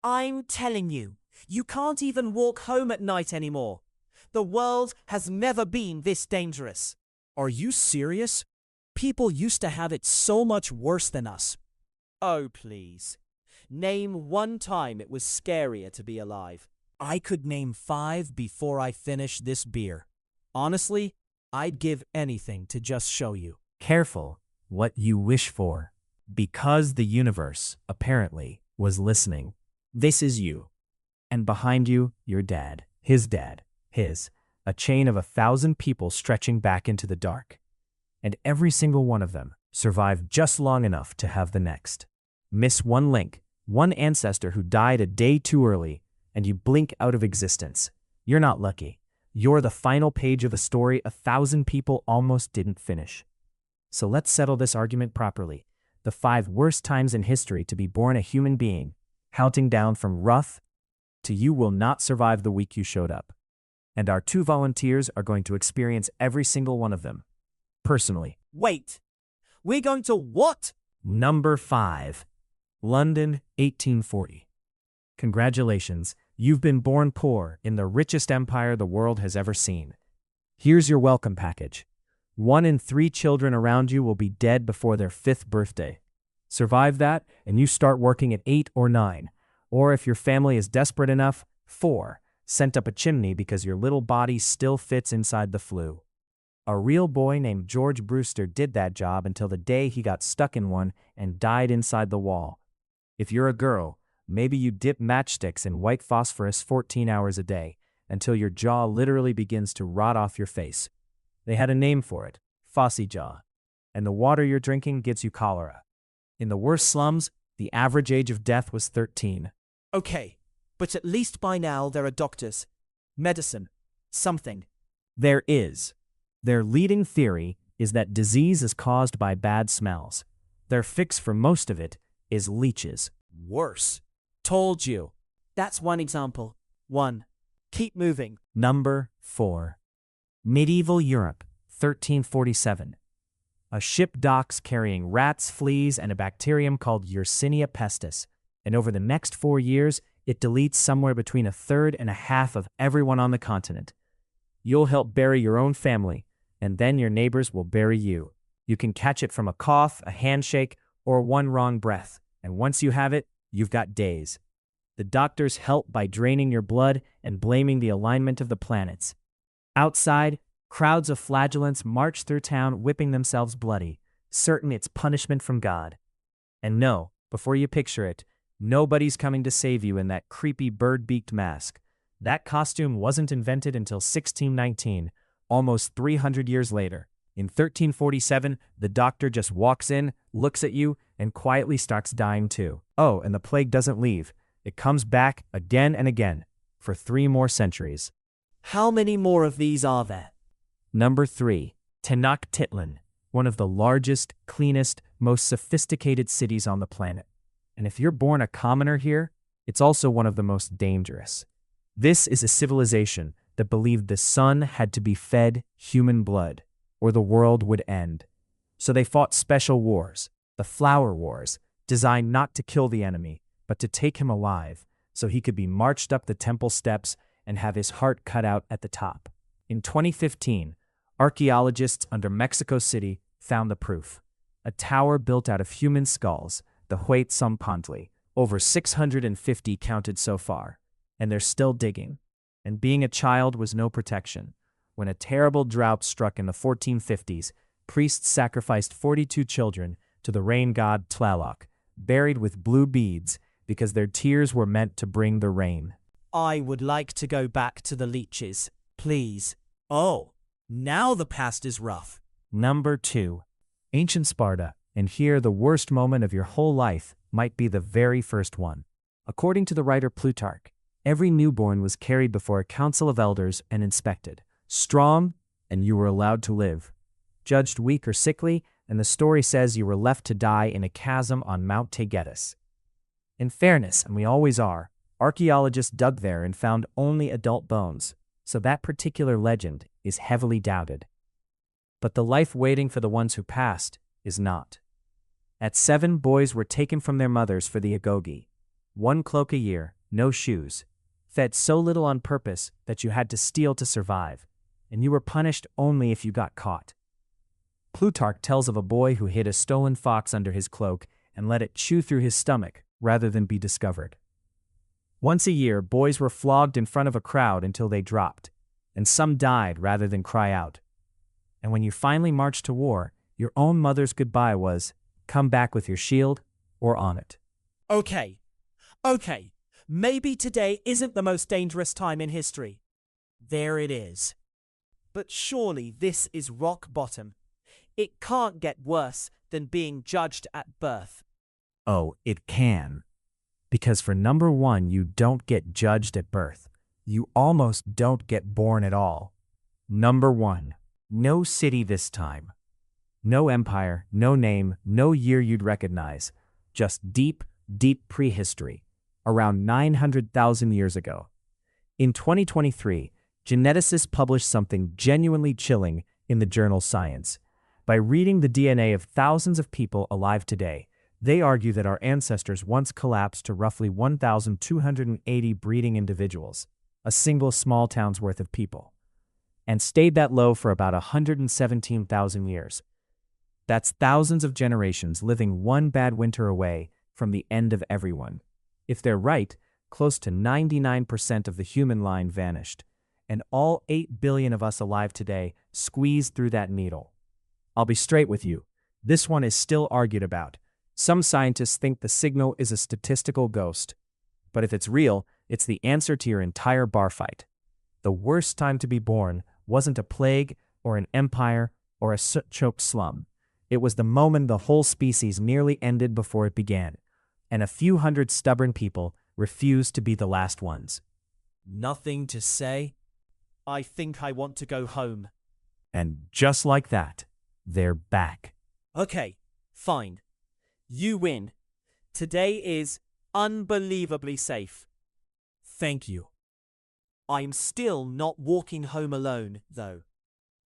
I'm telling you, you can't even walk home at night anymore. The world has never been this dangerous. Are you serious? People used to have it so much worse than us. Oh, please. Name one time it was scarier to be alive. I could name 5 before I finish this beer. Honestly, I'd give anything to just show you. Careful what you wish for, because the universe, apparently, was listening. This is you. And behind you, your dad, his, a chain of 1,000 people stretching back into the dark. And every single one of them survived just long enough to have the next. Miss one link, one ancestor who died a day too early, and you blink out of existence. You're not lucky. You're the final page of a story 1,000 people almost didn't finish. So let's settle this argument properly. The 5 worst times in history to be born a human being, counting down from rough to you will not survive the week you showed up. And our 2 volunteers are going to experience every single one of them, personally. Wait, we're going to what? Number 5. London, 1840. Congratulations, you've been born poor in the richest empire the world has ever seen. Here's your welcome package. 1 in 3 children around you will be dead before their 5th birthday. Survive that, and you start working at 8 or 9. Or if your family is desperate enough, 4, sent up a chimney because your little body still fits inside the flue. A real boy named George Brewster did that job until the day he got stuck in one and died inside the wall. If you're a girl, maybe you dip matchsticks in white phosphorus 14 hours a day until your jaw literally begins to rot off your face. They had a name for it, Fossy Jaw. And the water you're drinking gives you cholera. In the worst slums, the average age of death was 13. Okay, but at least by now there are doctors. Medicine. Something. There is. Their leading theory is that disease is caused by bad smells. Their fix for most of it is leeches. Worse. Told you. That's one example. 1. Keep moving. Number 4. Medieval Europe, 1347. A ship docks carrying rats, fleas, and a bacterium called Yersinia pestis, and over the next 4 years, it deletes somewhere between 1/3 and 1/2 of everyone on the continent. You'll help bury your own family, and then your neighbors will bury you. You can catch it from a cough, a handshake, or one wrong breath, and once you have it, you've got days. The doctors help by draining your blood and blaming the alignment of the planets. Outside, crowds of flagellants march through town whipping themselves bloody, certain it's punishment from God. And no, before you picture it, nobody's coming to save you in that creepy bird-beaked mask. That costume wasn't invented until 1619, almost 300 years later. In 1347, the doctor just walks in, looks at you, and quietly starts dying too. Oh, and the plague doesn't leave. It comes back again and again, for 3 more centuries. How many more of these are there? Number 3. Tenochtitlan, one of the largest, cleanest, most sophisticated cities on the planet. And if you're born a commoner here, it's also one of the most dangerous. This is a civilization that believed the sun had to be fed human blood, or the world would end. So they fought special wars, the Flower Wars, designed not to kill the enemy, but to take him alive, so he could be marched up the temple steps and have his heart cut out at the top. In 2015, archaeologists under Mexico City found the proof. A tower built out of human skulls, the Huitzilopochtli, over 650 counted so far, and they're still digging. And being a child was no protection. When a terrible drought struck in the 1450s, priests sacrificed 42 children to the rain god Tlaloc, buried with blue beads because their tears were meant to bring the rain. I would like to go back to the leeches, please. Oh, now the past is rough. Number 2. Ancient Sparta, and here the worst moment of your whole life might be the very first one. According to the writer Plutarch, every newborn was carried before a council of elders and inspected. Strong, and you were allowed to live. Judged weak or sickly, and the story says you were left to die in a chasm on Mount Taygetus. In fairness, and we always are, archaeologists dug there and found only adult bones, so that particular legend is heavily doubted. But the life waiting for the ones who passed is not. At 7, boys were taken from their mothers for the agoge. 1 cloak a year, no shoes, fed so little on purpose that you had to steal to survive, and you were punished only if you got caught. Plutarch tells of a boy who hid a stolen fox under his cloak and let it chew through his stomach rather than be discovered. Once a year, boys were flogged in front of a crowd until they dropped, and some died rather than cry out. And when you finally marched to war, your own mother's goodbye was, "Come back with your shield or on it." Okay, maybe today isn't the most dangerous time in history. There it is. But surely this is rock bottom. It can't get worse than being judged at birth. Oh, it can. Because for number one, you don't get judged at birth. You almost don't get born at all. Number one, no city this time. No empire, no name, no year you'd recognize. Just deep, deep prehistory, around 900,000 years ago. In 2023, geneticists published something genuinely chilling in the journal Science. By reading the DNA of thousands of people alive today, they argue that our ancestors once collapsed to roughly 1,280 breeding individuals, a single small town's worth of people, and stayed that low for about 117,000 years. That's thousands of generations living one bad winter away from the end of everyone. If they're right, close to 99% of the human line vanished, and all 8 billion of us alive today squeezed through that needle. I'll be straight with you, this one is still argued about. Some scientists think the signal is a statistical ghost. But if it's real, it's the answer to your entire bar fight. The worst time to be born wasn't a plague or an empire or a soot-choked slum. It was the moment the whole species nearly ended before it began, and a few hundred stubborn people refused to be the last ones. Nothing to say? I think I want to go home. And just like that, they're back. Okay, fine. You win. Today is unbelievably safe. Thank you. I'm still not walking home alone, though.